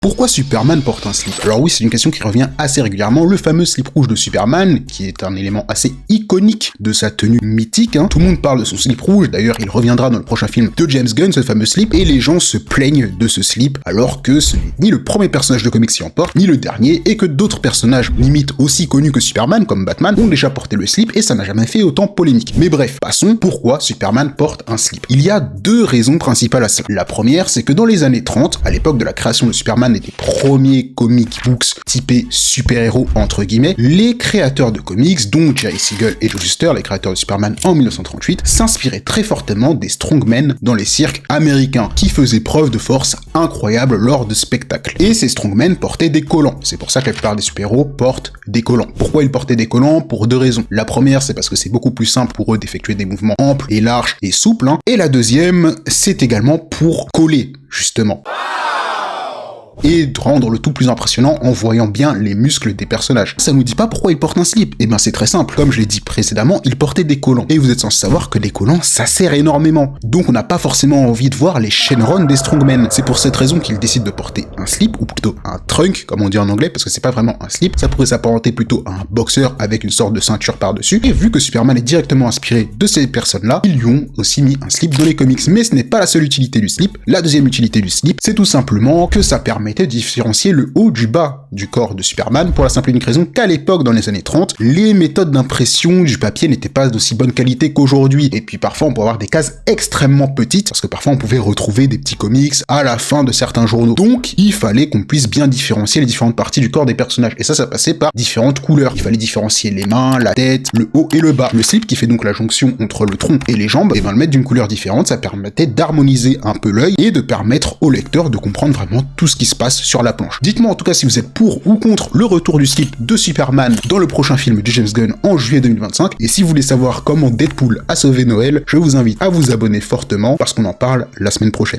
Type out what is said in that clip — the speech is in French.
Pourquoi Superman porte un slip? Alors oui, c'est une question qui revient assez régulièrement, le fameux slip rouge de Superman, qui est un élément assez iconique de sa tenue mythique, hein. Tout le monde parle de son slip rouge, d'ailleurs il reviendra dans le prochain film de James Gunn, ce fameux slip, et les gens se plaignent de ce slip, alors que ce n'est ni le premier personnage de comics qui en porte, ni le dernier, et que d'autres personnages limite aussi connus que Superman, comme Batman, ont déjà porté le slip, et ça n'a jamais fait autant polémique. Mais bref, passons, pourquoi Superman porte un slip? Il y a deux raisons principales à cela. La première, c'est que dans les années 30, à l'époque de la création de Superman et des premiers comic books typés super-héros entre guillemets, les créateurs de comics, dont Jerry Siegel et Joe Shuster, les créateurs de Superman en 1938, s'inspiraient très fortement des strongmen dans les cirques américains, qui faisaient preuve de force incroyable lors de spectacles. Et ces strongmen portaient des collants. C'est pour ça que la plupart des super-héros portent des collants. Pourquoi ils portaient des collants? Pour deux raisons. La première, c'est parce que c'est beaucoup plus simple pour eux d'effectuer des mouvements amples et larges et souples, hein. Et la deuxième, c'est également pour coller, justement. Et de rendre le tout plus impressionnant en voyant bien les muscles des personnages. Ça nous dit pas pourquoi ils portent un slip. Eh ben c'est très simple. Comme je l'ai dit précédemment, ils portaient des collants. Et vous êtes censé savoir que des collants, ça sert énormément. Donc on n'a pas forcément envie de voir les Shenron des strongmen. C'est pour cette raison qu'ils décident de porter un slip, ou plutôt un trunk, comme on dit en anglais, parce que c'est pas vraiment un slip. Ça pourrait s'apparenter plutôt à un boxeur avec une sorte de ceinture par-dessus. Et vu que Superman est directement inspiré de ces personnes-là, ils lui ont aussi mis un slip dans les comics. Mais ce n'est pas la seule utilité du slip. La deuxième utilité du slip, c'est tout simplement que ça permet de différencier le haut du bas du corps de Superman, pour la simple et unique raison qu'à l'époque, dans les années 30, les méthodes d'impression du papier n'étaient pas d'aussi bonne qualité qu'aujourd'hui, et puis parfois on pouvait avoir des cases extrêmement petites, parce que parfois on pouvait retrouver des petits comics à la fin de certains journaux. Donc il fallait qu'on puisse bien différencier les différentes parties du corps des personnages, et ça passait par différentes couleurs. Il fallait différencier les mains, la tête, le haut et le bas. Le slip, qui fait donc la jonction entre le tronc et les jambes, et ben le mettre d'une couleur différente, ça permettait d'harmoniser un peu l'œil et de permettre au lecteur de comprendre vraiment tout ce qui se passe sur la planche. Dites-moi en tout cas si vous êtes pour ou contre le retour du slip de Superman dans le prochain film de James Gunn en juillet 2025, et si vous voulez savoir comment Deadpool a sauvé Noël, je vous invite à vous abonner fortement parce qu'on en parle la semaine prochaine.